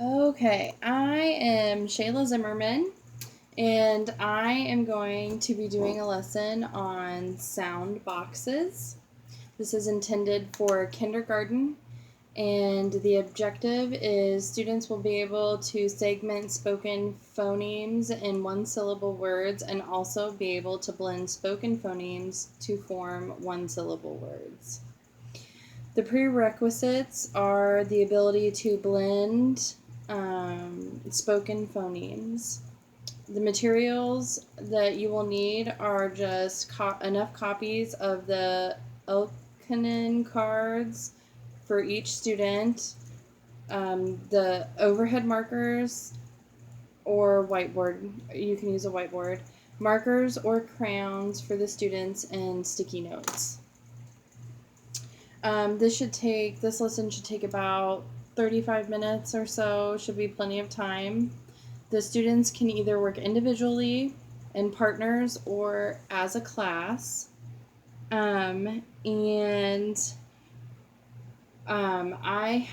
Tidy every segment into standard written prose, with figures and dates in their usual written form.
Okay, I am Shayla Zimmerman, and I am going to be doing a lesson on sound boxes. This is intended for kindergarten, and the objective is students will be able to segment spoken phonemes in one-syllable words and also be able to blend spoken phonemes to form one-syllable words. The prerequisites are the ability to blend spoken phonemes. The materials that you will need are just enough copies of the Elkanon cards for each student, the overhead markers or whiteboard. You can use a whiteboard. Markers or crayons for the students, and sticky notes. This lesson should take about 35 minutes or so, should be plenty of time. The students can either work individually, in partners, or as a class. I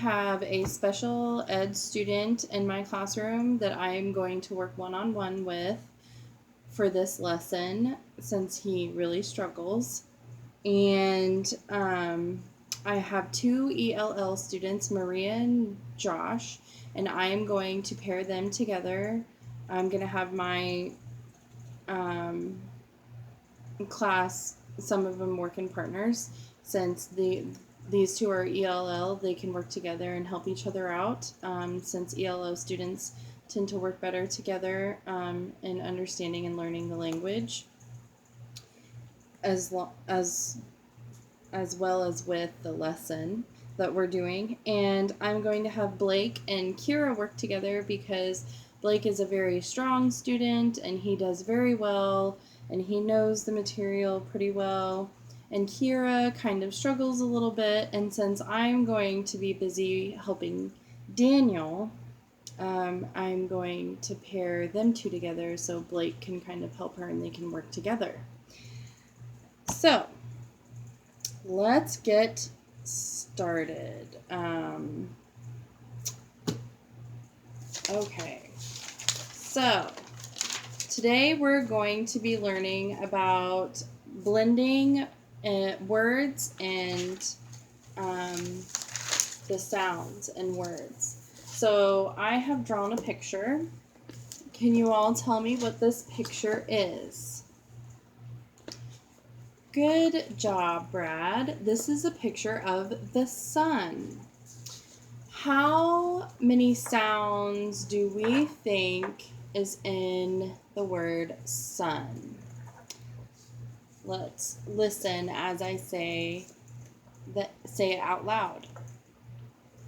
have a special ed student in my classroom that I am going to work one-on-one with for this lesson since he really struggles. And I have two ELL students, Maria and Josh, and I am going to pair them together. I'm going to have my class, some of them work in partners. Since these two are ELL, they can work together and help each other out. Since ELL students tend to work better together in understanding and learning the language, as well as with the lesson that we're doing. And I'm going to have Blake and Kira work together because Blake is a very strong student and he does very well and he knows the material pretty well. And Kira kind of struggles a little bit, and since I'm going to be busy helping Daniel, I'm going to pair them two together so Blake can kind of help her and they can work together. So, let's get started. Okay, so today we're going to be learning about blending words and the sounds in words. So I have drawn a picture. Can you all tell me what this picture is? Good job, Brad. This is a picture of the sun. How many sounds do we think is in the word sun? Let's listen as I say it out loud.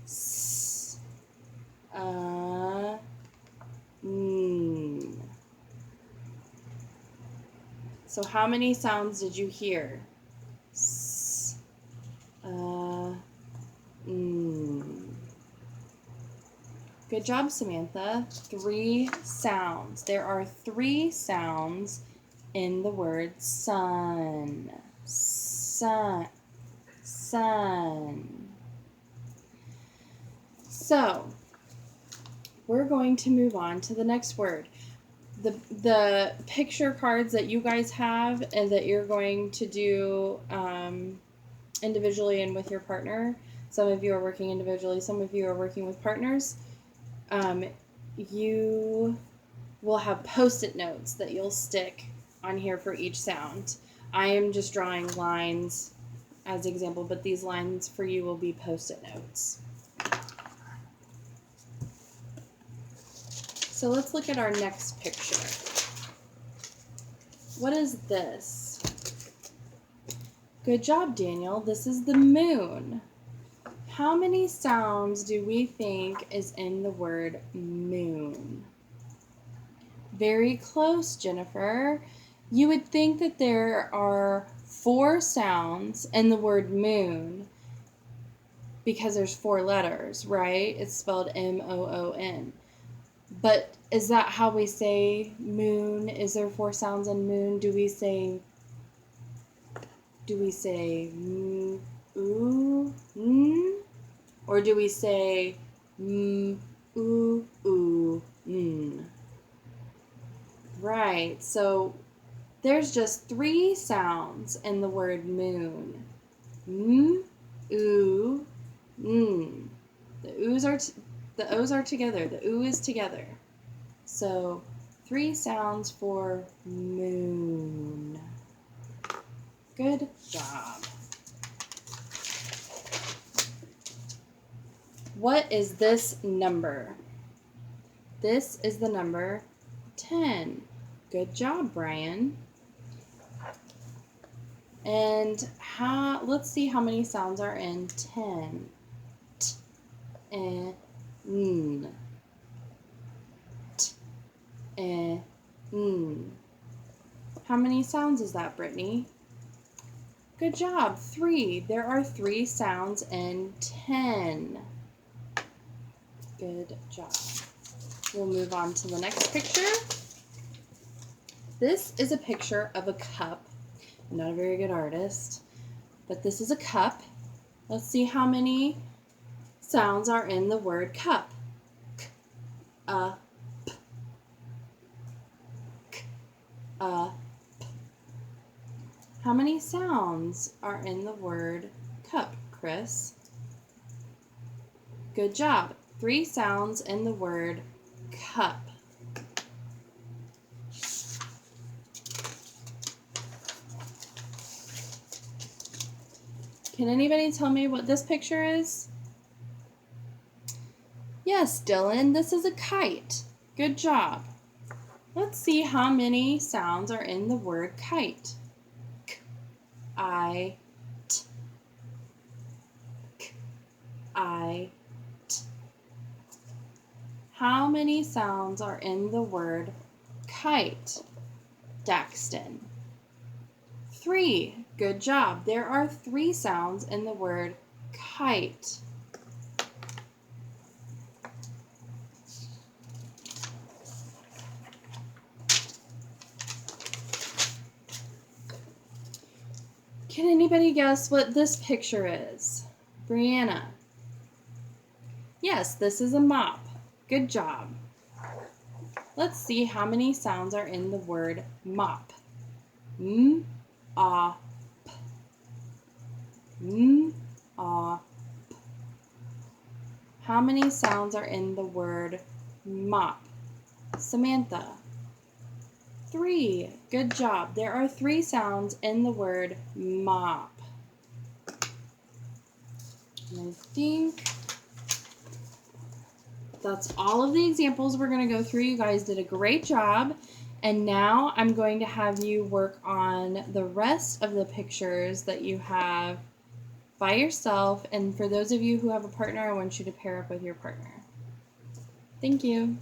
S, n. So how many sounds did you hear? S, n. Good job, Samantha. 3 sounds. There are 3 sounds in the word sun. Sun. Sun. So, we're going to move on to the next word. The picture cards that you guys have and that you're going to do individually and with your partner. Some of you are working individually, some of you are working with partners. You will have post-it notes that you'll stick on here for each sound. I am just drawing lines as example, but these lines for you will be post-it notes. So let's look at our next picture. What is this? Good job, Daniel. This is the moon. How many sounds do we think is in the word moon? Very close, Jennifer. You would think that there are 4 sounds in the word moon because there's 4 letters, right? It's spelled M-O-O-N. But is that how we say moon? Is there 4 sounds in moon? Do we say ooh, n? Or do we say oo, oo, n. Right, so there's just 3 sounds in the word moon. M, oo, n. The O's are together. The oo is together. So 3 sounds for moon. Good job. What is this number? This is the number 10. Good job, Brian. And let's see how many sounds are in 10. T, n. T, n. How many sounds is that, Brittany? Good job, 3. There are 3 sounds in 10. Good job. We'll move on to the next picture. This is a picture of a cup. I'm not a very good artist, but this is a cup. Let's see how many sounds are in the word cup. K, p. K, p. How many sounds are in the word cup, Chris? Good job. 3 sounds in the word cup. Can anybody tell me what this picture is? Yes, Dylan, this is a kite. Good job. Let's see how many sounds are in the word kite. K, I, t. K, I, t. How many sounds are in the word kite, Daxton? 3. Good job. There are 3 sounds in the word kite. Can anybody guess what this picture is? Brianna. Yes, this is a mop. Good job. Let's see how many sounds are in the word mop. M, ah, p. M, ah, p. How many sounds are in the word mop? Samantha. 3. Good job. There are 3 sounds in the word mop. And I think that's all of the examples we're going to go through. You guys did a great job. And now I'm going to have you work on the rest of the pictures that you have by yourself. And for those of you who have a partner, I want you to pair up with your partner. Thank you.